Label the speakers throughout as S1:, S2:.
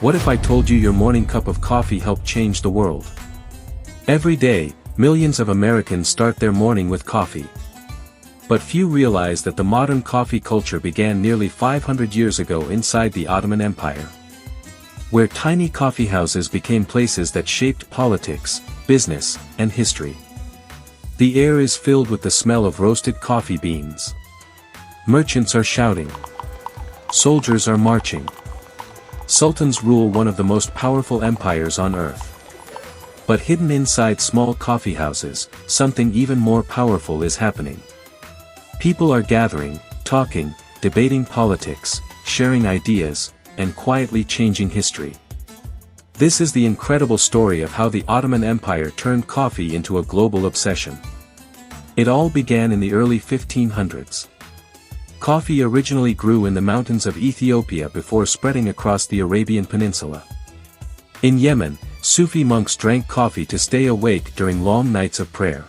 S1: What if I told you your morning cup of coffee helped change the world? Every day, millions of Americans start their morning with coffee. But few realize that the modern coffee culture began nearly 500 years ago inside the Ottoman Empire, where tiny coffeehouses became places that shaped politics, business, and history. The air is filled with the smell of roasted coffee beans. Merchants are shouting. Soldiers are marching. Sultans rule one of the most powerful empires on earth. But hidden inside small coffeehouses, something even more powerful is happening. People are gathering, talking, debating politics, sharing ideas, and quietly changing history. This is the incredible story of how the Ottoman Empire turned coffee into a global obsession. It all began in the early 1500s. Coffee originally grew in the mountains of Ethiopia before spreading across the Arabian Peninsula. In Yemen, Sufi monks drank coffee to stay awake during long nights of prayer.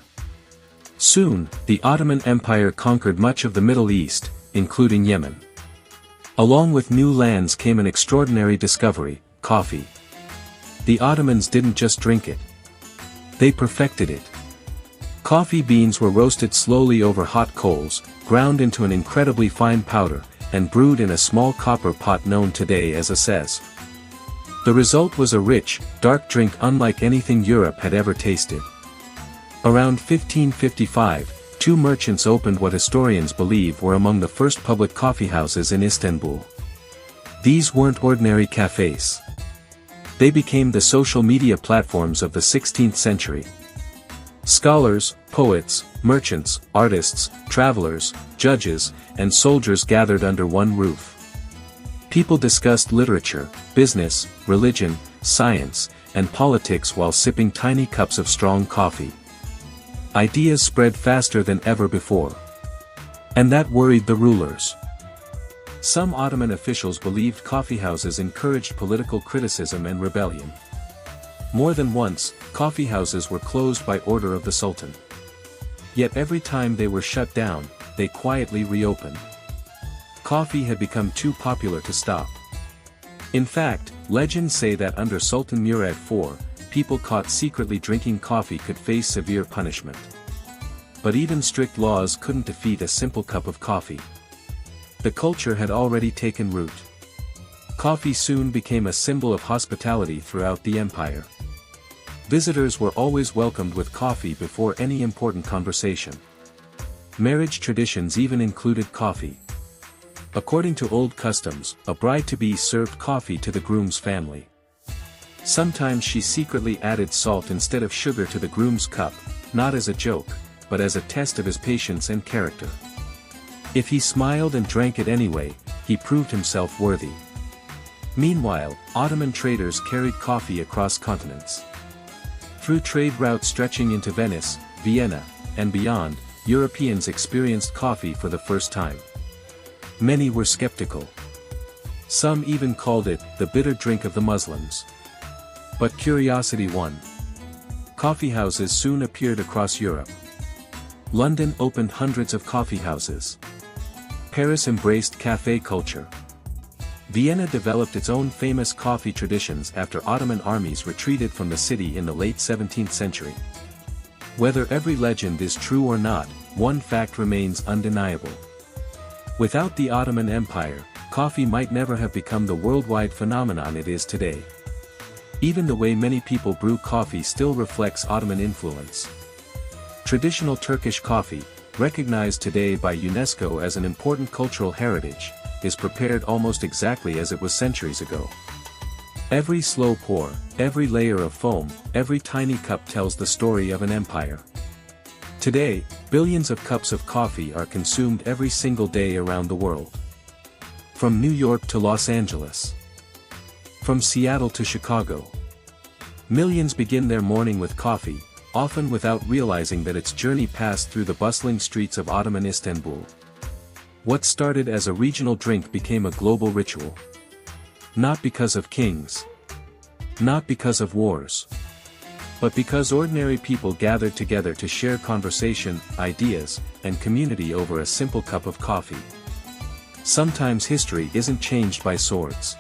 S1: Soon, the Ottoman Empire conquered much of the Middle East, including Yemen. Along with new lands came an extraordinary discovery: coffee. The Ottomans didn't just drink it. They perfected it. Coffee beans were roasted slowly over hot coals, ground into an incredibly fine powder, and brewed in a small copper pot known today as a sez. The result was a rich, dark drink unlike anything Europe had ever tasted. Around 1555, two merchants opened what historians believe were among the first public coffeehouses in Istanbul. These weren't ordinary cafes. They became the social media platforms of the 16th century. Scholars, poets, merchants, artists, travelers, judges, and soldiers gathered under one roof. People discussed literature, business, religion, science, and politics while sipping tiny cups of strong coffee. Ideas spread faster than ever before. And that worried the rulers. Some Ottoman officials believed coffeehouses encouraged political criticism and rebellion. More than once, coffeehouses were closed by order of the Sultan. Yet every time they were shut down, they quietly reopened. Coffee had become too popular to stop. In fact, legends say that under Sultan Murad IV, people caught secretly drinking coffee could face severe punishment. But even strict laws couldn't defeat a simple cup of coffee. The culture had already taken root. Coffee soon became a symbol of hospitality throughout the empire. Visitors were always welcomed with coffee before any important conversation. Marriage traditions even included coffee. According to old customs, a bride-to-be served coffee to the groom's family. Sometimes she secretly added salt instead of sugar to the groom's cup, not as a joke, but as a test of his patience and character. If he smiled and drank it anyway, he proved himself worthy. Meanwhile, Ottoman traders carried coffee across continents. Through trade routes stretching into Venice, Vienna, and beyond, Europeans experienced coffee for the first time. Many were skeptical. Some even called it the bitter drink of the Muslims. But curiosity won. Coffeehouses soon appeared across Europe. London opened hundreds of coffeehouses. Paris embraced cafe culture. Vienna developed its own famous coffee traditions after Ottoman armies retreated from the city in the late 17th century. Whether every legend is true or not, one fact remains undeniable. Without the Ottoman Empire, coffee might never have become the worldwide phenomenon it is today. Even the way many people brew coffee still reflects Ottoman influence. Traditional Turkish coffee, recognized today by UNESCO as an important cultural heritage, is prepared almost exactly as it was centuries ago. Every slow pour, every layer of foam, every tiny cup tells the story of an empire. Today, billions of cups of coffee are consumed every single day around the world. From New York to Los Angeles. From Seattle to Chicago. Millions begin their morning with coffee, often without realizing that its journey passed through the bustling streets of Ottoman Istanbul. What started as a regional drink became a global ritual. Not because of kings. Not because of wars. But because ordinary people gathered together to share conversation, ideas, and community over a simple cup of coffee. Sometimes history isn't changed by swords.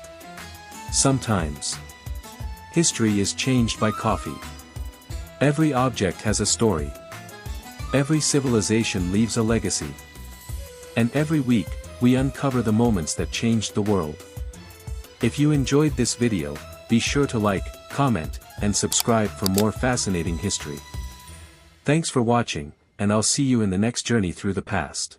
S1: Sometimes history is changed by coffee. Every object has a story. Every civilization leaves a legacy. And every week, we uncover the moments that changed the world. If you enjoyed this video, be sure to like, comment, and subscribe for more fascinating history. Thanks for watching, and I'll see you in the next journey through the past.